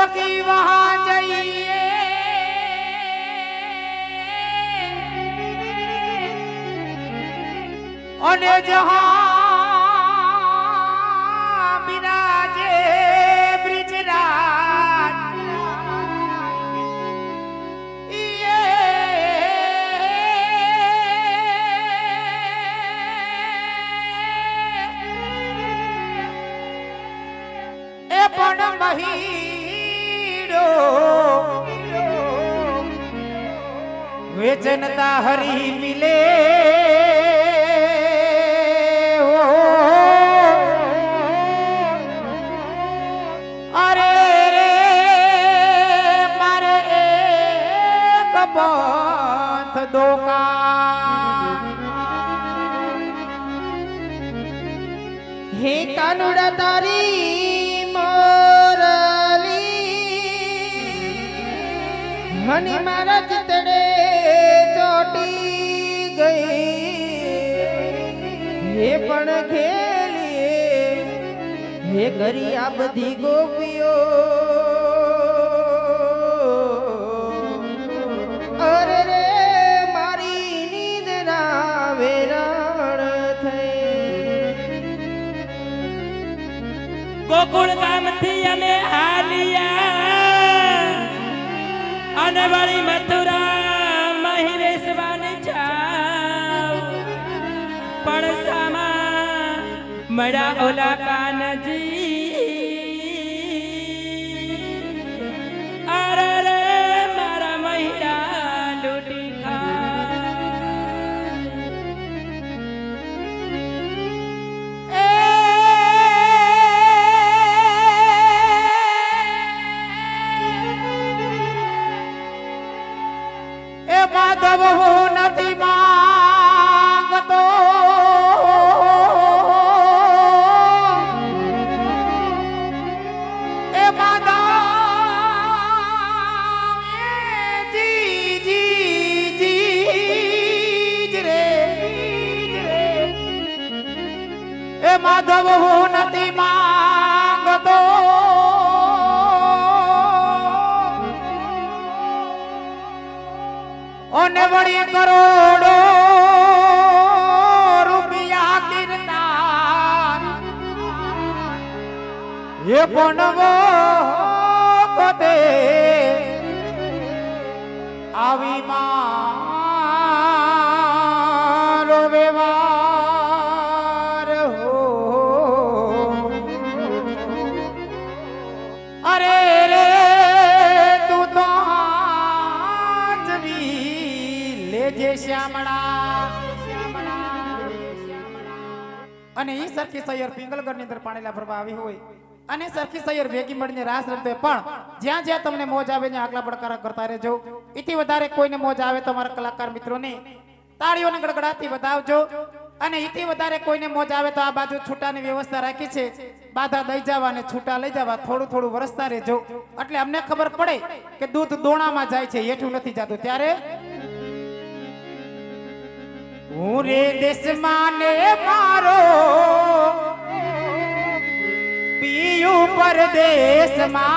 सकी वहां जाइए और जहां विराजे ब्रिजराज पण महीरो वेचनता हरी मिले अरे रे मारे एक पंथ दोका हे कानुड़ा तारी हनी मारा चितड़े चोटी गई ये पण खेलिए हे गरिया बधी गोपियो अरे रे मारी नींद ना वेराण थे गोकुल गाम थी हमें हालिया आने वाली मथुरा महिवेशवान छाव पड़सामा मड़ा ओला कान जी अरे रे मारा महिरा लूटी खा माधव हो नदी मांगतो ए माधव जी जी जी रे ए माधव हो नदी मांगतो ओने बड़ी करोड़ो रुपया कीर्तन ये बनवो कदे आवी मारो व्यवहार हो अरे रे तू तो જે શ્યામળા અને ઈ સરખી સૈયર પિંગલગઢની અંદર પાણીલા ભરવા આવી હોય અને સરખી સૈયર ભેગી મળીને રાસ રમતે પણ જ્યાં જ્યાં તમને મોજ આવે ત્યાં આગલા બડકારા કરતા રહેજો ઈથી વધારે કોઈને મોજ આવે તો મારા કલાકાર મિત્રોને તાળીઓને ગડગડાતી વધાવજો અને ઈથી વધારે કોઈને મોજ આવે તો આ બાજુ છૂટાની વ્યવસ્થા રાખી છે બાધા દઈ જવા અને છૂટા લઈ જવા થોડું થોડું વરસતા રહેજો એટલે અમને ખબર પડે કે દૂધ દોણામાં જાય છે હેઠું નથી જતું ત્યારે पूरे देश माने मारो पीयू परदेश मा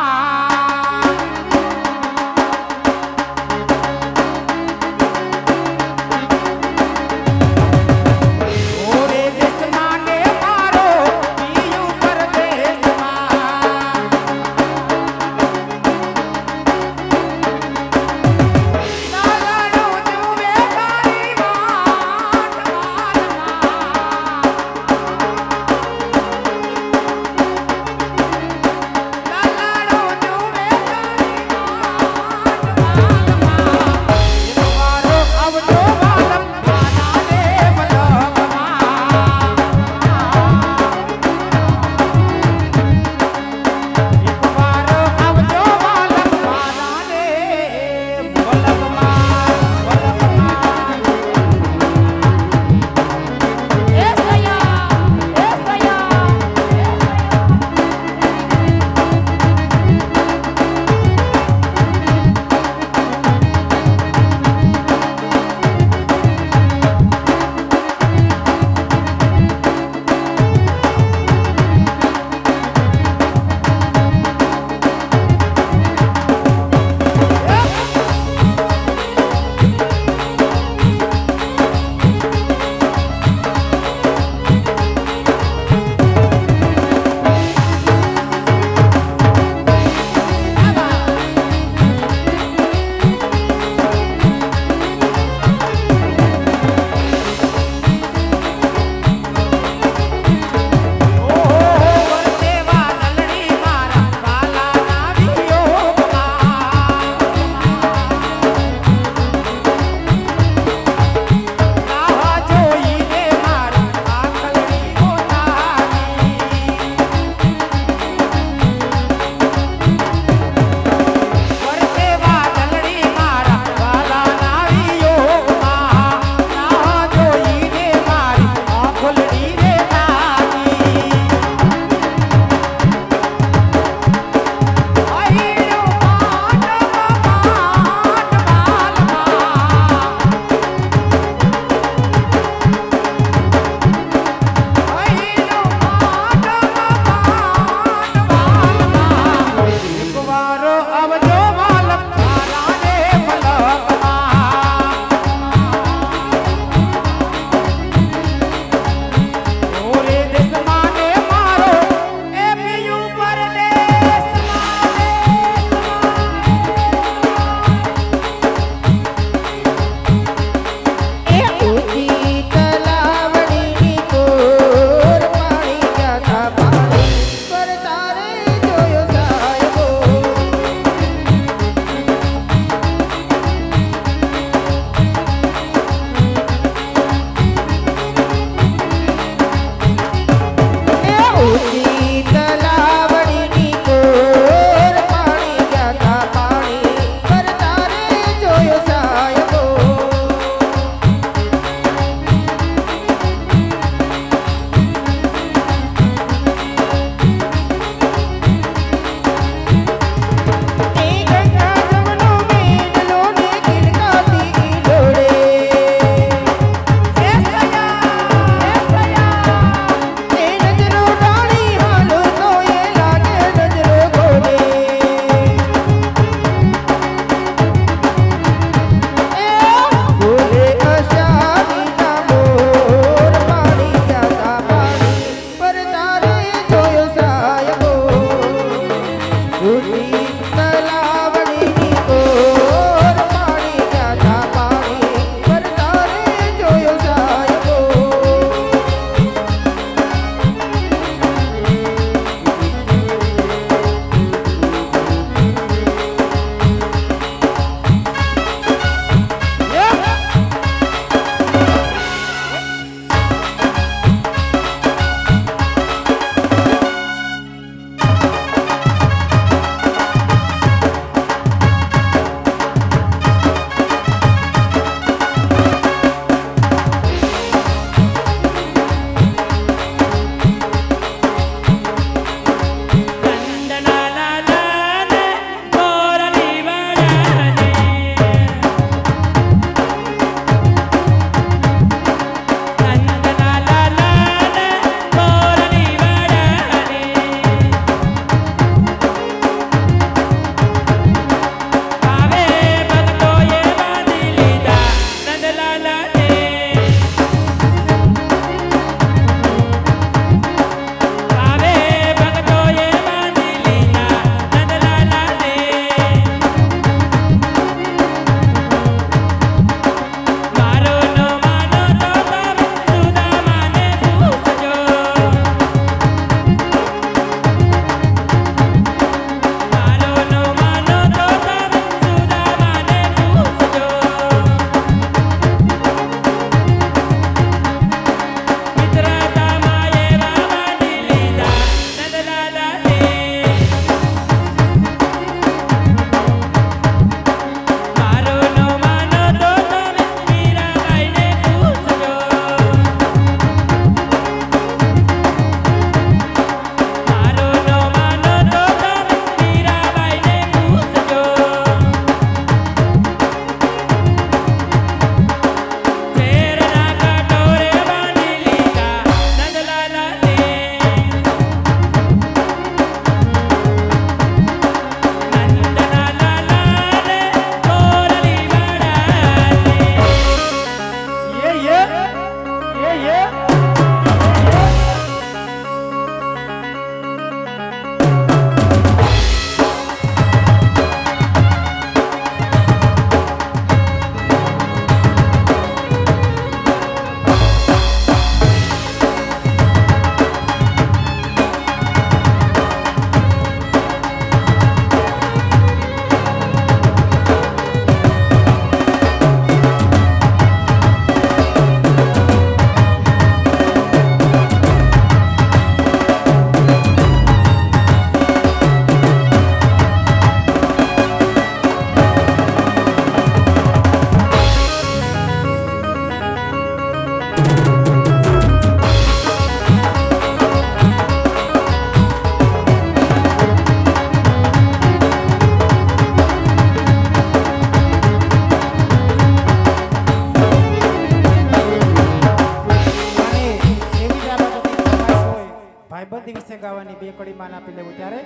છે ગાવાની બે કડી માન આપી લેવું ત્યારે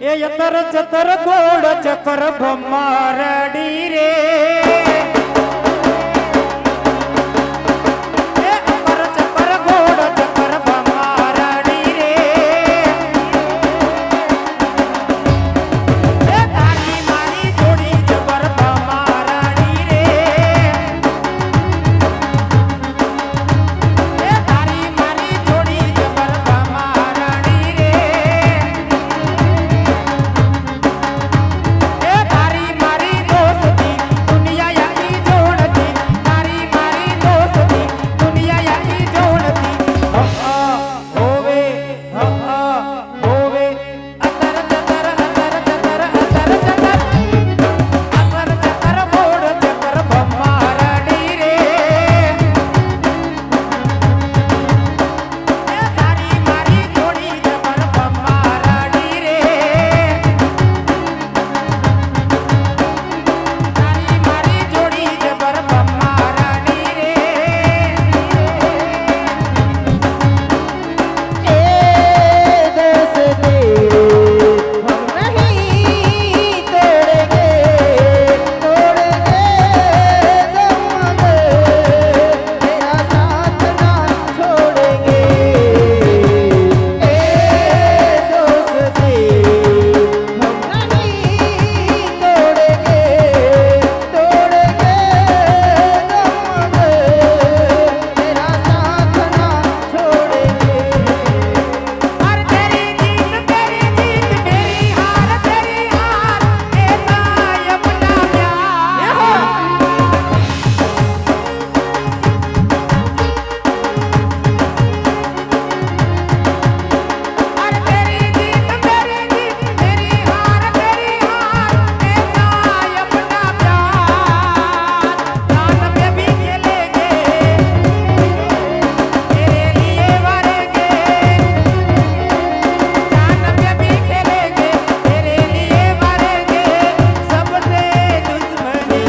એ યતર ચતર ગોળ ચકર ભમારડી રે એ અકર ચકર ગોળ ચકર ભમારડી રે એ તારી મારી જોડી જબર ભમારડી રે એ તારી મારી જોડી જબર ભમારડી રે એ તારી મારી દોસ્તી દુનિયા યાની જોડતી તારી મારી દોસ્તી દુનિયા યાની જોડતી હોવે હોવે અતર ચતર અતર ચતર અતર ચતર બોડ ચકર ભમારડી રે એ તારી મારી જોડી જબર ભમારડી રે તારી મારી જોડી જબર ભમારડી રે ए दोस्ती हम नहीं तोड़ेंगे तोड़ेंगे दम तेरा साथ ना छोड़ेंगे ए दोस्ती हम नहीं तोड़ेंगे तोड़ेंगे दम तेरा साथ ना छोड़ेंगे हर तेरी जीत मेरी हार तेरी हार ऐसा अपना प्यार हर तेरी जीत मेरी हार तेरी हार ऐसा अपना प्यार जान पे भी खेलेंगे तेरे लिए मरेंगे जान पे भी खेलेंगे तेरे लिए मरेंगे सबसे दुश्मनी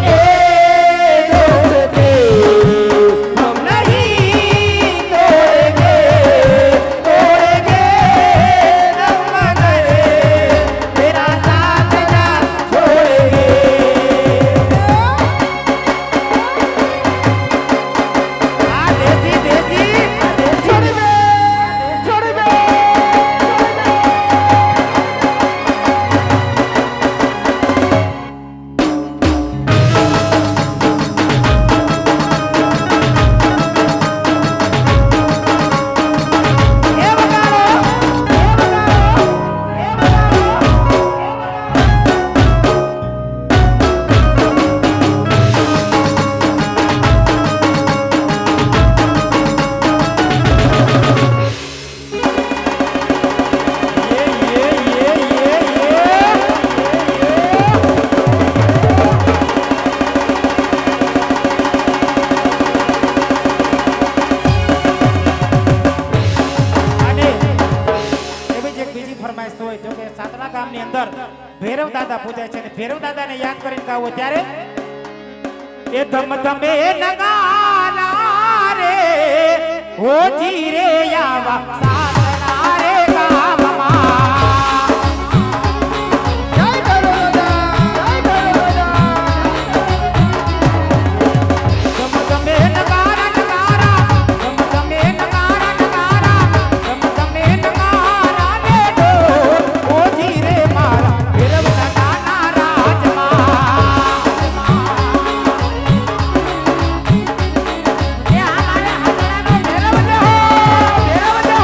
ए दोस्ती हम नहीं तोड़ेंगे तोड़ेंगे दम तेरा साथ ना छोड़ेंगे आ देसी देसी छोड़ दे छोड़ दे એ વગાડો અને એવી જ એક બીજી ફરમાઈશ હોય જો કે સાતણા ગામની અંદર ભૈરવ દાદા પૂજાય છે અને ભૈરવ દાદાને યાદ કરીને ગાવો ત્યારે એ ધમ ધમે નગારા રે હો જીરે આવા સાતણા રે ગામમાં જય બરોડા જય બરોડા ધમ ધમે નગારા નગારા ધમ ધમે નગારા નગારા ધમ ધમે નગારા રે ઢોલ ઓ જીરે મારા ભૈરવ દાદાના રાજમાં એ અમારે હાજરાનો ભૈરવ જો ભૈરવ જો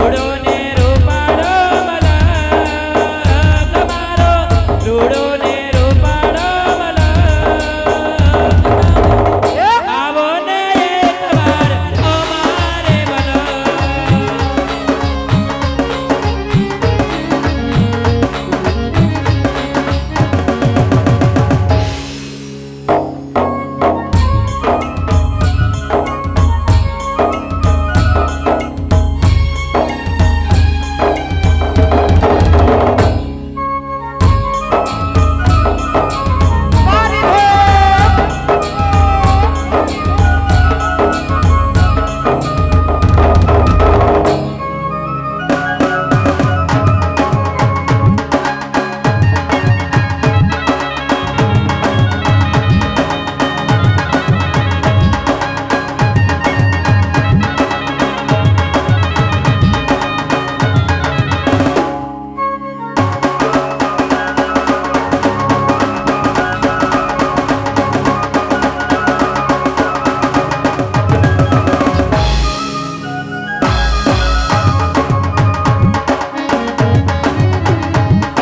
રૂડો ને રૂપાળો મલક તમારો રૂડો ને રૂપાળો મલક આવો ને એકવાર અમારે મલક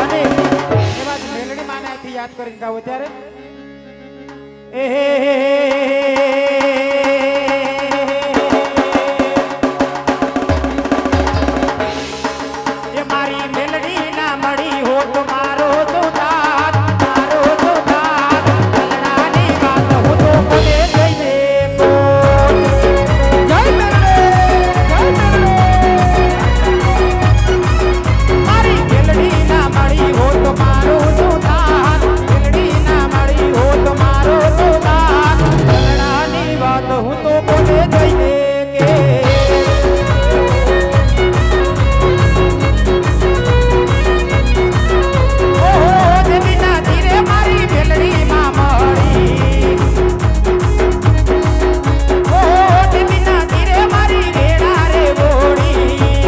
અને એવા જ મેલડી માને અહીંથી યાદ કરીને ગાવો ત્યારે એ મારી મેલડી ના મળી હો તો મારો તો દાદ કલડાની વાત હું તો કોને કહી દે જય મેલડી જય મેલડી મારી મેલડી ના મળી હો તો મારો તો દાદ મેલડી ના મળી હો તો મારો તો દાદ કલડાની વાત હું તો કોને કહી દે કે ઓહો દેવીના ધીરે મારી મેલડી માં મળી ઓહો દેવીના ધીરે મારી વેડા રે બોડી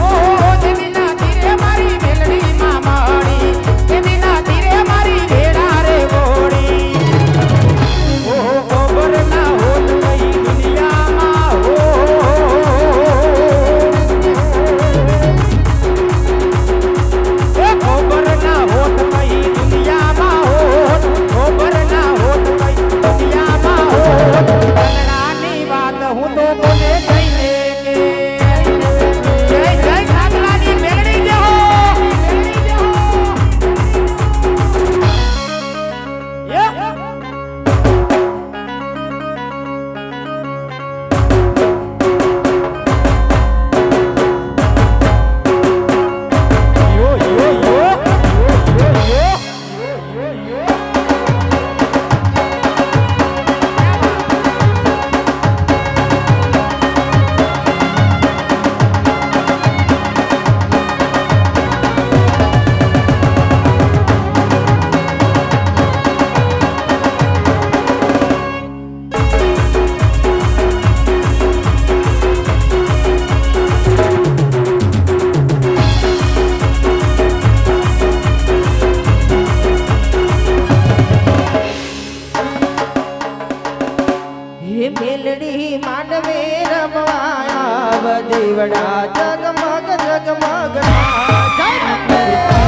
ઓહો દેવીના ધીરે મારી મેલડી માં મળી દેવીના ધીરે મારી વેડા રે બોડી ઓહો ખબર ના હોત કઈ દુનિયામાં હો એ ખબર ના હોત કઈ દુનિયામાં હોત ખબર ના હોત કઈ દુનિયામાં હોત કલડાની વાત હું તો કોને કહીને કે જય જય સાગલાની મેલડી જય હો યો યો યો હે મેલડી માંડવે રમવા દેવડા જગમગ જગમગ જય મેલડી